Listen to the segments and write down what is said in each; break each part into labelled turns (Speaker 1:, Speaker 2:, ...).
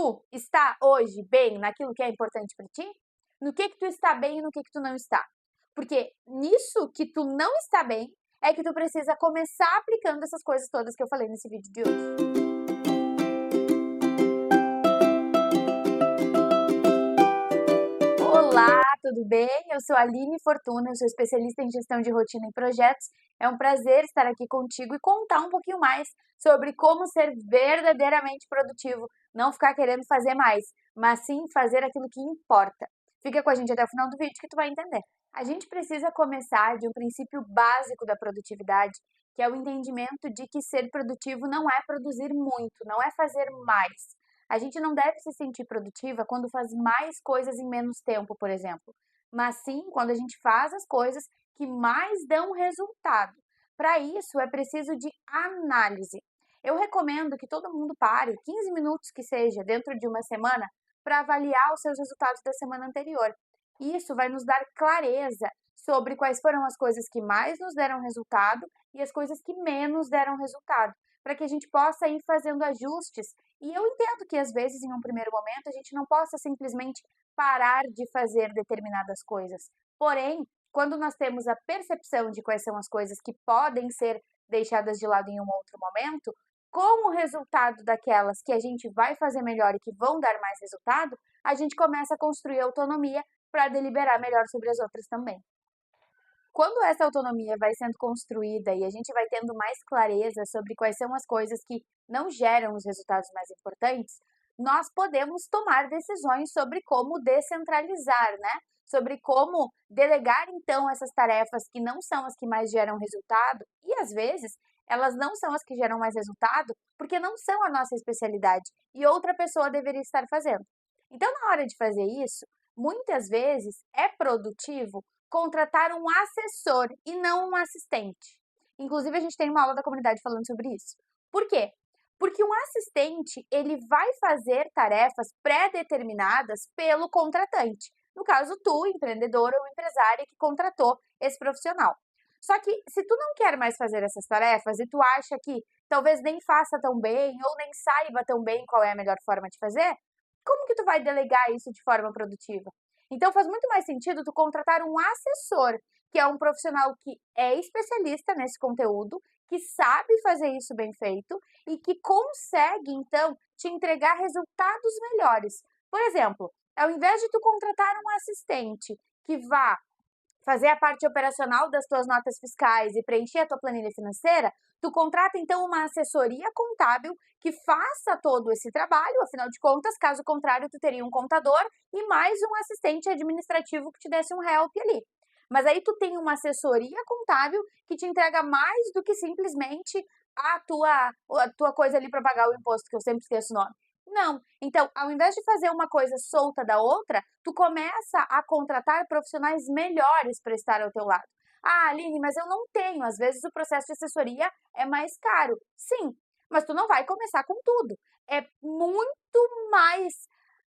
Speaker 1: Tu está hoje bem naquilo que é importante para ti? No que tu está bem e no que tu não está? Porque nisso que tu não está bem é que tu precisa começar aplicando essas coisas todas que eu falei nesse vídeo de hoje. Olá, tudo bem? Eu sou a Aline Fortuna, eu sou especialista em gestão de rotina e projetos. É um prazer estar aqui contigo e contar um pouquinho mais sobre como ser verdadeiramente produtivo, não ficar querendo fazer mais, mas sim fazer aquilo que importa. Fica com a gente até o final do vídeo que tu vai entender. A gente precisa começar de um princípio básico da produtividade, que é o entendimento de que ser produtivo não é produzir muito, não é fazer mais. A gente não deve se sentir produtiva quando faz mais coisas em menos tempo, por exemplo, mas sim quando a gente faz as coisas que mais dão resultado. Para isso é preciso de análise. Eu recomendo que todo mundo pare 15 minutos que seja dentro de uma semana para avaliar os seus resultados da semana anterior. Isso vai nos dar clareza sobre quais foram as coisas que mais nos deram resultado e as coisas que menos deram resultado, para que a gente possa ir fazendo ajustes. E eu entendo que às vezes, em um primeiro momento, a gente não possa simplesmente parar de fazer determinadas coisas. Porém, quando nós temos a percepção de quais são as coisas que podem ser deixadas de lado em um outro momento, com o resultado daquelas que a gente vai fazer melhor e que vão dar mais resultado, a gente começa a construir autonomia para deliberar melhor sobre as outras também. Quando essa autonomia vai sendo construída e a gente vai tendo mais clareza sobre quais são as coisas que não geram os resultados mais importantes, nós podemos tomar decisões sobre como descentralizar, né? Sobre como delegar então essas tarefas que não são as que mais geram resultado e às vezes elas não são as que geram mais resultado porque não são a nossa especialidade e outra pessoa deveria estar fazendo. Então, na hora de fazer isso, muitas vezes é produtivo contratar um assessor e não um assistente. Inclusive, a gente tem uma aula da comunidade falando sobre isso. Por quê? Porque um assistente, ele vai fazer tarefas pré-determinadas pelo contratante. No caso, tu, empreendedora ou empresária que contratou esse profissional. Só que se tu não quer mais fazer essas tarefas e tu acha que talvez nem faça tão bem ou nem saiba tão bem qual é a melhor forma de fazer, como que tu vai delegar isso de forma produtiva? Então faz muito mais sentido tu contratar um assessor, que é um profissional que é especialista nesse conteúdo, que sabe fazer isso bem feito e que consegue então te entregar resultados melhores. Por exemplo, ao invés de tu contratar um assistente que vá fazer a parte operacional das tuas notas fiscais e preencher a tua planilha financeira, tu contrata então uma assessoria contábil que faça todo esse trabalho, afinal de contas, caso contrário, tu teria um contador e mais um assistente administrativo que te desse um help ali. Mas aí tu tem uma assessoria contábil que te entrega mais do que simplesmente a tua coisa ali para pagar o imposto, que eu sempre esqueço o nome. Não. Então, ao invés de fazer uma coisa solta da outra, tu começa a contratar profissionais melhores para estar ao teu lado. Ah, Aline, mas eu não tenho. Às vezes o processo de assessoria é mais caro. Sim, mas tu não vai começar com tudo. É muito mais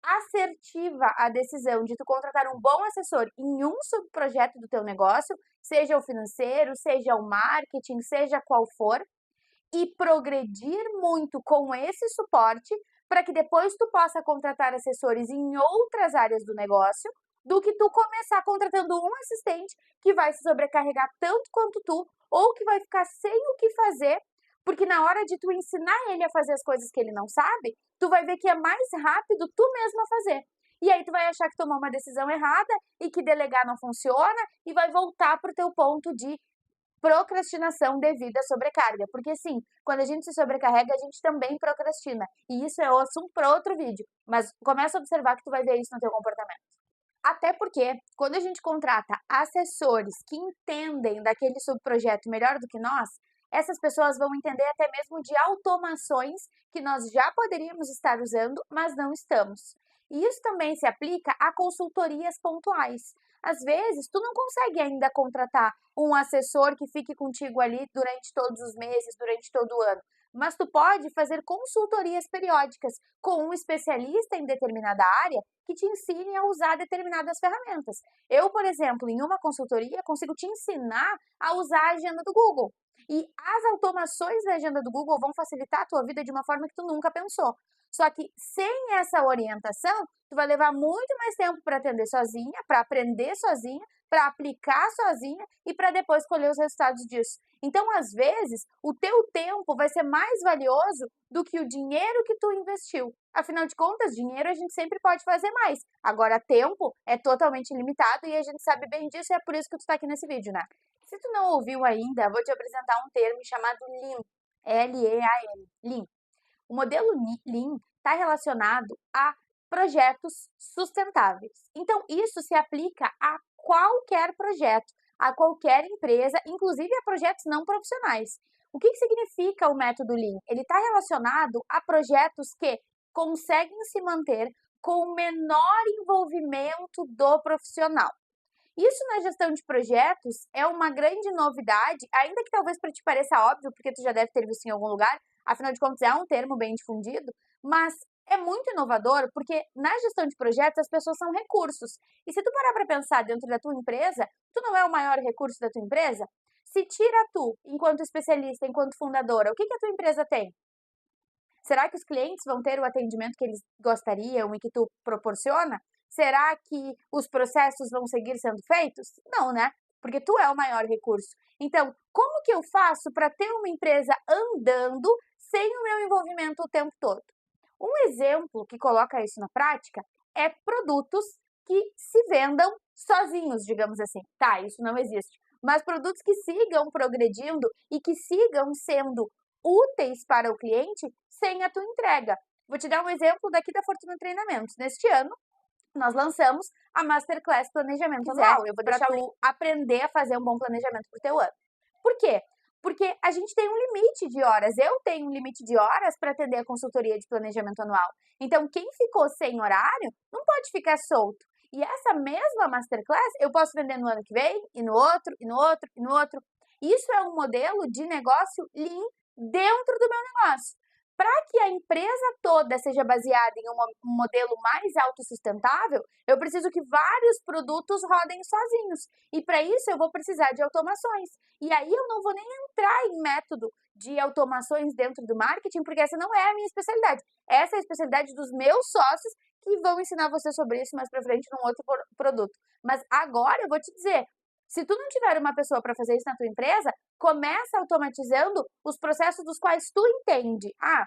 Speaker 1: assertiva a decisão de tu contratar um bom assessor em um subprojeto do teu negócio, seja o financeiro, seja o marketing, seja qual for, e progredir muito com esse suporte para que depois tu possa contratar assessores em outras áreas do negócio, do que tu começar contratando um assistente que vai se sobrecarregar tanto quanto tu, ou que vai ficar sem o que fazer, porque na hora de tu ensinar ele a fazer as coisas que ele não sabe, tu vai ver que é mais rápido tu mesmo a fazer. E aí tu vai achar que tomou uma decisão errada e que delegar não funciona e vai voltar para o teu ponto de procrastinação devido à sobrecarga, porque sim, quando a gente se sobrecarrega, a gente também procrastina, e isso é o assunto para outro vídeo, mas começa a observar que tu vai ver isso no teu comportamento. Até porque, quando a gente contrata assessores que entendem daquele subprojeto melhor do que nós, essas pessoas vão entender até mesmo de automações que nós já poderíamos estar usando, mas não estamos. E isso também se aplica a consultorias pontuais. Às vezes, tu não consegue ainda contratar um assessor que fique contigo ali durante todos os meses, durante todo o ano, mas tu pode fazer consultorias periódicas com um especialista em determinada área que te ensine a usar determinadas ferramentas. Eu, por exemplo, em uma consultoria, consigo te ensinar a usar a agenda do Google. E as automações da agenda do Google vão facilitar a tua vida de uma forma que tu nunca pensou. Só que sem essa orientação, tu vai levar muito mais tempo para atender sozinha, para aprender sozinha, para aplicar sozinha e para depois colher os resultados disso. Então, às vezes, o teu tempo vai ser mais valioso do que o dinheiro que tu investiu. Afinal de contas, dinheiro a gente sempre pode fazer mais. Agora, tempo é totalmente limitado e a gente sabe bem disso e é por isso que tu está aqui nesse vídeo, né? Se tu não ouviu ainda, vou te apresentar um termo chamado Lean. L-E-A-N. Lean. O modelo Lean está relacionado a projetos sustentáveis. Então, isso se aplica a qualquer projeto, a qualquer empresa, inclusive a projetos não profissionais. O que significa o método Lean? Ele está relacionado a projetos que conseguem se manter com o menor envolvimento do profissional. Isso na gestão de projetos é uma grande novidade, ainda que talvez para ti pareça óbvio, porque tu já deve ter visto em algum lugar, afinal de contas é um termo bem difundido, mas é muito inovador porque na gestão de projetos as pessoas são recursos. E se tu parar para pensar dentro da tua empresa, tu não é o maior recurso da tua empresa? Se tira tu, enquanto especialista, enquanto fundadora, o que a tua empresa tem? Será que os clientes vão ter o atendimento que eles gostariam e que tu proporciona? Será que os processos vão seguir sendo feitos? Não, né? Porque tu é o maior recurso. Então, como que eu faço para ter uma empresa andando sem o meu envolvimento o tempo todo? Um exemplo que coloca isso na prática é produtos que se vendam sozinhos, digamos assim. Tá, isso não existe. Mas produtos que sigam progredindo e que sigam sendo úteis para o cliente sem a tua entrega. Vou te dar um exemplo daqui da Fortuna Treinamentos. Neste ano, nós lançamos a Masterclass Planejamento Anual. Eu vou deixar tu aprender a fazer um bom planejamento para o teu ano. Por quê? Porque a gente tem um limite de horas. Eu tenho um limite de horas para atender a consultoria de planejamento anual. Então, quem ficou sem horário não pode ficar solto. E essa mesma Masterclass eu posso vender no ano que vem, e no outro, e no outro, e no outro. Isso é um modelo de negócio Lean dentro do meu negócio. Para que a empresa toda seja baseada em um modelo mais autossustentável, eu preciso que vários produtos rodem sozinhos. E para isso eu vou precisar de automações. E aí eu não vou nem entrar em método de automações dentro do marketing, porque essa não é a minha especialidade. Essa é a especialidade dos meus sócios que vão ensinar você sobre isso mais para frente num outro produto. Mas agora eu vou te dizer, se tu não tiver uma pessoa para fazer isso na tua empresa, começa automatizando os processos dos quais tu entende. Ah,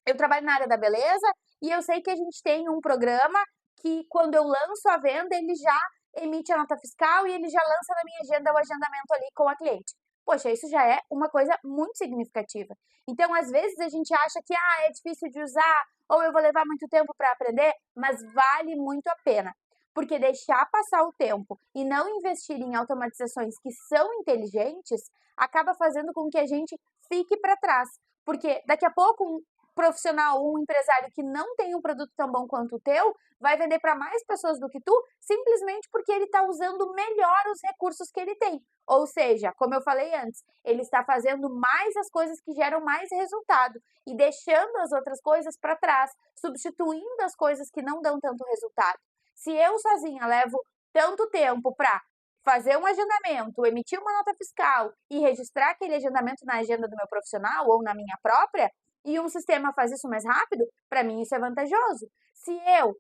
Speaker 1: eu trabalho na área da beleza e eu sei que a gente tem um programa que quando eu lanço a venda, ele já emite a nota fiscal e ele já lança na minha agenda o agendamento ali com a cliente. Poxa, isso já é uma coisa muito significativa. Então, às vezes a gente acha que é difícil de usar ou eu vou levar muito tempo para aprender, mas vale muito a pena. Porque deixar passar o tempo e não investir em automatizações que são inteligentes acaba fazendo com que a gente fique para trás. Porque daqui a pouco um profissional, um empresário que não tem um produto tão bom quanto o teu, vai vender para mais pessoas do que tu, simplesmente porque ele está usando melhor os recursos que ele tem. Ou seja, como eu falei antes, ele está fazendo mais as coisas que geram mais resultado e deixando as outras coisas para trás, substituindo as coisas que não dão tanto resultado. Se eu sozinha levo tanto tempo para fazer um agendamento, emitir uma nota fiscal e registrar aquele agendamento na agenda do meu profissional ou na minha própria, e um sistema faz isso mais rápido, para mim isso é vantajoso. Se eu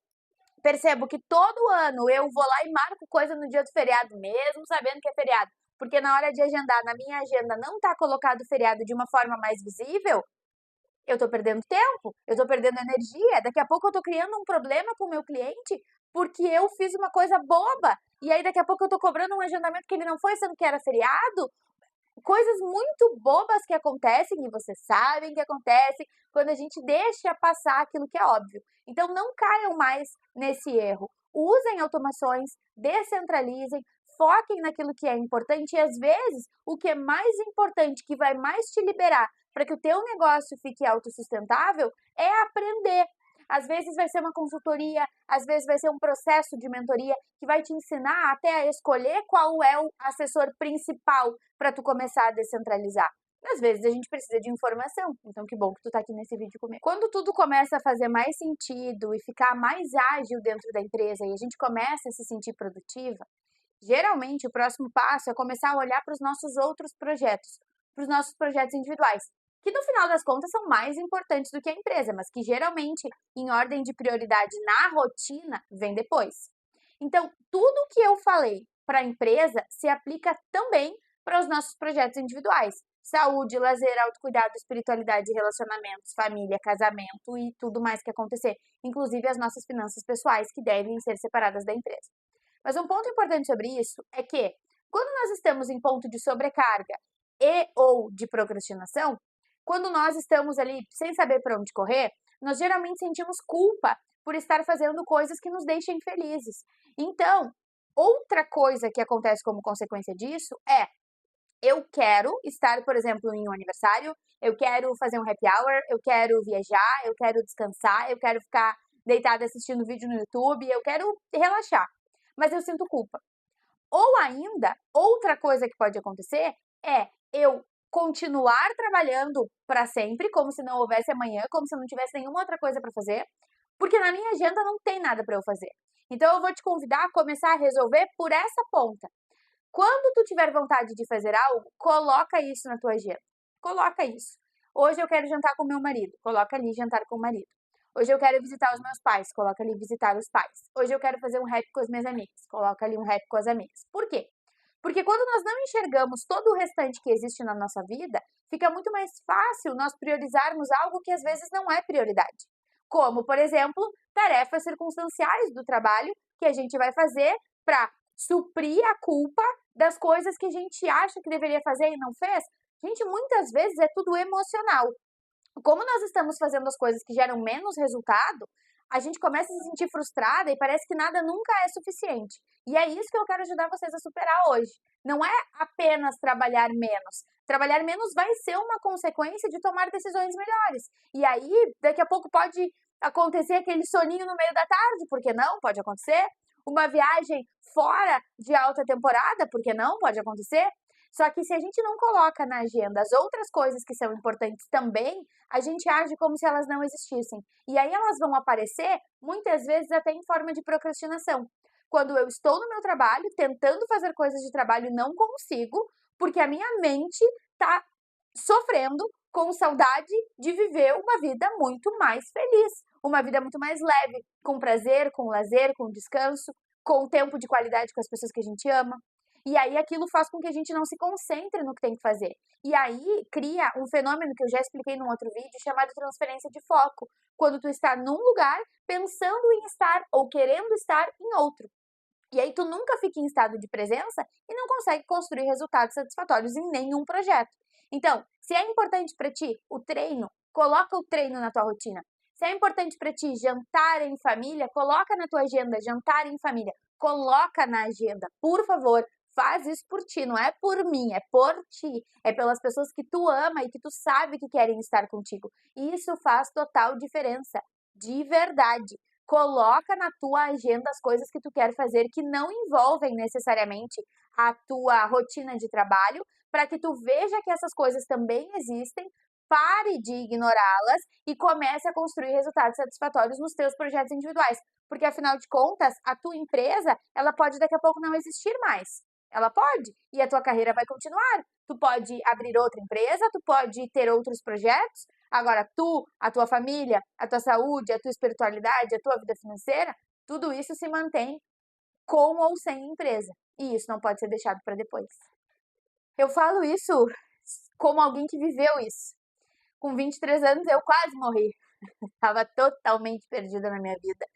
Speaker 1: percebo que todo ano eu vou lá e marco coisa no dia do feriado, mesmo sabendo que é feriado, porque na hora de agendar, na minha agenda, não está colocado o feriado de uma forma mais visível, eu estou perdendo tempo, eu estou perdendo energia, daqui a pouco eu estou criando um problema com o meu cliente porque eu fiz uma coisa boba, e aí daqui a pouco eu estou cobrando um agendamento que ele não foi, sendo que era feriado. Coisas muito bobas que acontecem, e vocês sabem que acontecem, quando a gente deixa passar aquilo que é óbvio. Então não caiam mais nesse erro. Usem automações, descentralizem, foquem naquilo que é importante e às vezes o que é mais importante, que vai mais te liberar para que o teu negócio fique autossustentável, é aprender. Às vezes vai ser uma consultoria, às vezes vai ser um processo de mentoria que vai te ensinar até a escolher qual é o assessor principal para tu começar a descentralizar. Às vezes a gente precisa de informação, então que bom que tu tá aqui nesse vídeo comigo. Quando tudo começa a fazer mais sentido e ficar mais ágil dentro da empresa e a gente começa a se sentir produtiva, geralmente o próximo passo é começar a olhar para os nossos outros projetos, para os nossos projetos individuais. que no final das contas são mais importantes do que a empresa, mas que geralmente, em ordem de prioridade na rotina, vem depois. Então, tudo que eu falei para a empresa se aplica também para os nossos projetos individuais. Saúde, lazer, autocuidado, espiritualidade, relacionamentos, família, casamento e tudo mais que acontecer, inclusive as nossas finanças pessoais que devem ser separadas da empresa. Mas um ponto importante sobre isso é que, quando nós estamos em ponto de sobrecarga e ou de procrastinação, quando nós estamos ali sem saber para onde correr, nós geralmente sentimos culpa por estar fazendo coisas que nos deixem felizes. Então, outra coisa que acontece como consequência disso é: eu quero estar, por exemplo, em um aniversário, eu quero fazer um happy hour, eu quero viajar, eu quero descansar, eu quero ficar deitada assistindo vídeo no YouTube, eu quero relaxar, mas eu sinto culpa. Ou ainda, outra coisa que pode acontecer é eu continuar trabalhando para sempre, como se não houvesse amanhã, como se eu não tivesse nenhuma outra coisa para fazer, porque na minha agenda não tem nada para eu fazer. Então eu vou te convidar a começar a resolver por essa ponta. Quando tu tiver vontade de fazer algo, coloca isso na tua agenda. Coloca isso. Hoje eu quero jantar com meu marido. Coloca ali jantar com o marido. Hoje eu quero visitar os meus pais. Coloca ali visitar os pais. Hoje eu quero fazer um rap com as minhas amigas. Coloca ali um rap com as amigas. Por quê? Porque quando nós não enxergamos todo o restante que existe na nossa vida, fica muito mais fácil nós priorizarmos algo que às vezes não é prioridade. Como, por exemplo, tarefas circunstanciais do trabalho que a gente vai fazer para suprir a culpa das coisas que a gente acha que deveria fazer e não fez. Gente, muitas vezes é tudo emocional. Como nós estamos fazendo as coisas que geram menos resultado, a gente começa a se sentir frustrada e parece que nada nunca é suficiente. E é isso que eu quero ajudar vocês a superar hoje. Não é apenas trabalhar menos. Trabalhar menos vai ser uma consequência de tomar decisões melhores. E aí, daqui a pouco pode acontecer aquele soninho no meio da tarde, por que não? Pode acontecer. Uma viagem fora de alta temporada, por que não? Pode acontecer. Só que se a gente não coloca na agenda as outras coisas que são importantes também, a gente age como se elas não existissem. E aí elas vão aparecer, muitas vezes até em forma de procrastinação. Quando eu estou no meu trabalho, tentando fazer coisas de trabalho e não consigo, porque a minha mente está sofrendo com saudade de viver uma vida muito mais feliz, uma vida muito mais leve, com prazer, com lazer, com descanso, com tempo de qualidade com as pessoas que a gente ama. E aí aquilo faz com que a gente não se concentre no que tem que fazer. E aí cria um fenômeno que eu já expliquei num outro vídeo, chamado transferência de foco. Quando tu está num lugar pensando em estar ou querendo estar em outro. E aí tu nunca fica em estado de presença e não consegue construir resultados satisfatórios em nenhum projeto. Então, se é importante para ti o treino, coloca o treino na tua rotina. Se é importante para ti jantar em família, coloca na tua agenda jantar em família. Coloca na agenda, por favor. Faz isso por ti, não é por mim, é por ti. É pelas pessoas que tu ama e que tu sabe que querem estar contigo. Isso faz total diferença, de verdade. Coloca na tua agenda as coisas que tu quer fazer que não envolvem necessariamente a tua rotina de trabalho, para que tu veja que essas coisas também existem, pare de ignorá-las e comece a construir resultados satisfatórios nos teus projetos individuais. Porque afinal de contas, a tua empresa, ela pode daqui a pouco não existir mais. Ela pode, e a tua carreira vai continuar. Tu pode abrir outra empresa, tu pode ter outros projetos. Agora, tu, a tua família, a tua saúde, a tua espiritualidade, a tua vida financeira, tudo isso se mantém com ou sem empresa. E isso não pode ser deixado para depois. Eu falo isso como alguém que viveu isso. Com 23 anos eu quase morri. Estava totalmente perdida na minha vida.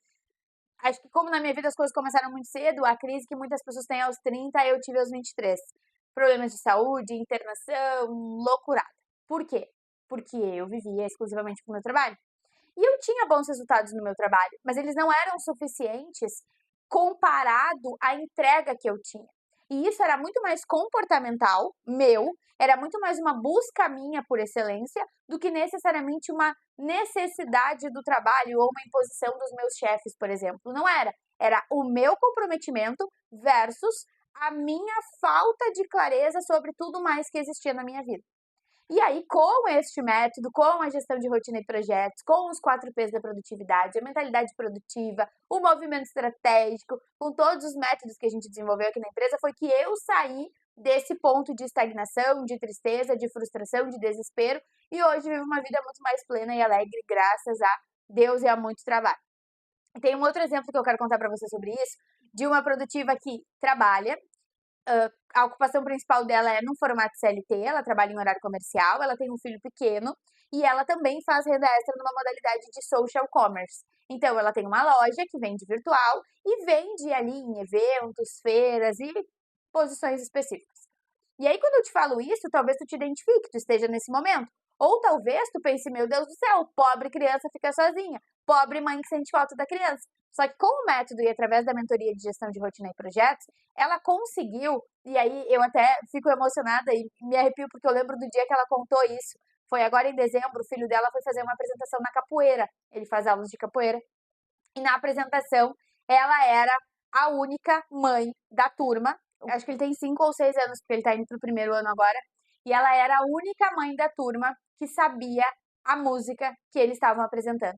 Speaker 1: Acho que como na minha vida as coisas começaram muito cedo, a crise que muitas pessoas têm aos 30, eu tive aos 23. Problemas de saúde, internação, loucurada. Por quê? Porque eu vivia exclusivamente pro meu trabalho. E eu tinha bons resultados no meu trabalho, mas eles não eram suficientes comparado à entrega que eu tinha. E isso era muito mais comportamental, meu, era muito mais uma busca minha por excelência do que necessariamente uma necessidade do trabalho ou uma imposição dos meus chefes, por exemplo. Não era. Era o meu comprometimento versus a minha falta de clareza sobre tudo mais que existia na minha vida. E aí, com este método, com a gestão de rotina e projetos, com os 4 P's da produtividade, a mentalidade produtiva, o movimento estratégico, com todos os métodos que a gente desenvolveu aqui na empresa, foi que eu saí desse ponto de estagnação, de tristeza, de frustração, de desespero, e hoje vive uma vida muito mais plena e alegre, graças a Deus e a muito trabalho. Tem um outro exemplo que eu quero contar para você sobre isso, de uma produtiva que trabalha, a ocupação principal dela é no formato CLT, ela trabalha em horário comercial, ela tem um filho pequeno e ela também faz renda extra numa modalidade de social commerce. Então, ela tem uma loja que vende virtual e vende ali em eventos, feiras e posições específicas. E aí, quando eu te falo isso, talvez tu te identifique, tu esteja nesse momento. Ou talvez tu pense, meu Deus do céu, pobre criança fica sozinha, pobre mãe que sente falta da criança. Só que com o método e através da mentoria de gestão de rotina e projetos, ela conseguiu, e aí eu até fico emocionada e me arrepio porque eu lembro do dia que ela contou isso. Foi agora em dezembro, o filho dela foi fazer uma apresentação na capoeira. Ele faz aulas de capoeira. E na apresentação, ela era a única mãe da turma. Acho que ele tem 5 ou 6 anos, porque ele tá indo pro primeiro ano agora. E ela era a única mãe da turma que sabia a música que eles estavam apresentando,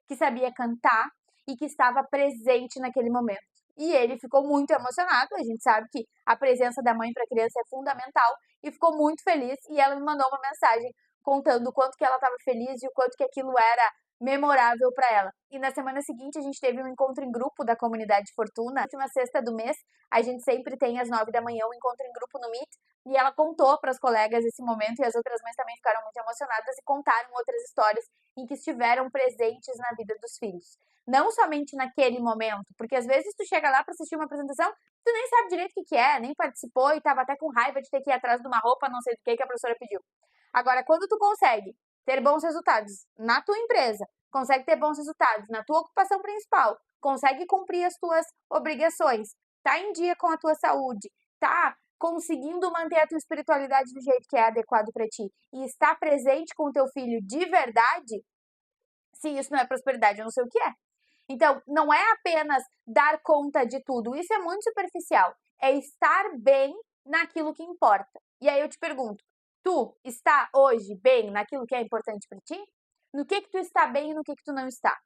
Speaker 1: que sabia cantar e que estava presente naquele momento. E ele ficou muito emocionado, a gente sabe que a presença da mãe para a criança é fundamental, e ficou muito feliz, e ela me mandou uma mensagem contando o quanto que ela estava feliz e o quanto que aquilo era memorável para ela. E na semana seguinte a gente teve um encontro em grupo da comunidade Fortuna. Na última sexta do mês, a gente sempre tem às 9 da manhã um encontro em grupo no Meet, e ela contou para as colegas esse momento, e as outras mães também ficaram muito emocionadas e contaram outras histórias em que estiveram presentes na vida dos filhos. Não somente naquele momento, porque às vezes tu chega lá para assistir uma apresentação, tu nem sabe direito o que é, nem participou e estava até com raiva de ter que ir atrás de uma roupa, não sei do que a professora pediu. Agora, quando tu consegue ter bons resultados na tua empresa, consegue ter bons resultados na tua ocupação principal, consegue cumprir as tuas obrigações, tá em dia com a tua saúde, tá conseguindo manter a tua espiritualidade do jeito que é adequado para ti e está presente com o teu filho de verdade, se isso não é prosperidade, eu não sei o que é. Então, não é apenas dar conta de tudo, isso é muito superficial, é estar bem naquilo que importa. E aí eu te pergunto, tu está hoje bem naquilo que é importante para ti? No que tu está bem e no que tu não está?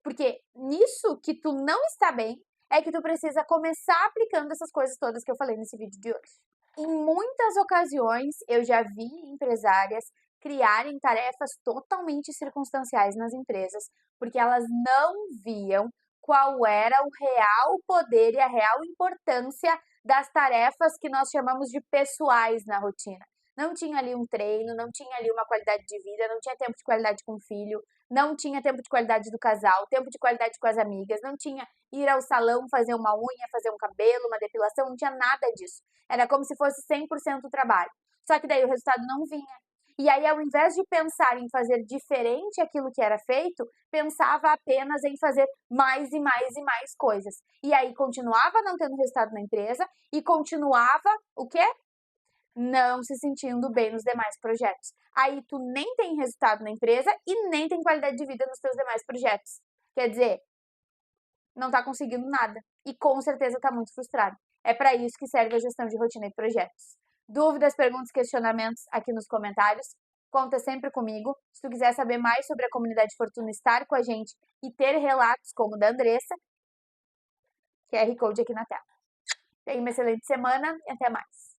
Speaker 1: Porque nisso que tu não está bem é que tu precisa começar aplicando essas coisas todas que eu falei nesse vídeo de hoje. Em muitas ocasiões eu já vi empresárias criarem tarefas totalmente circunstanciais nas empresas, porque elas não viam qual era o real poder e a real importância das tarefas que nós chamamos de pessoais na rotina. Não tinha ali um treino, não tinha ali uma qualidade de vida, não tinha tempo de qualidade com o filho, não tinha tempo de qualidade do casal, tempo de qualidade com as amigas, não tinha ir ao salão fazer uma unha, fazer um cabelo, uma depilação, não tinha nada disso. Era como se fosse 100% trabalho. Só que daí o resultado não vinha. E aí, ao invés de pensar em fazer diferente aquilo que era feito, pensava apenas em fazer mais e mais e mais coisas. E aí continuava não tendo resultado na empresa e continuava o quê? Não se sentindo bem nos demais projetos. Aí tu nem tem resultado na empresa e nem tem qualidade de vida nos teus demais projetos. Quer dizer, não tá conseguindo nada e com certeza tá muito frustrado. É para isso que serve a gestão de rotina e projetos. Dúvidas, perguntas, questionamentos aqui nos comentários. Conta sempre comigo. Se tu quiser saber mais sobre a comunidade Fortuna, estar com a gente e ter relatos como o da Andressa, QR Code aqui na tela. Tenha uma excelente semana e até mais.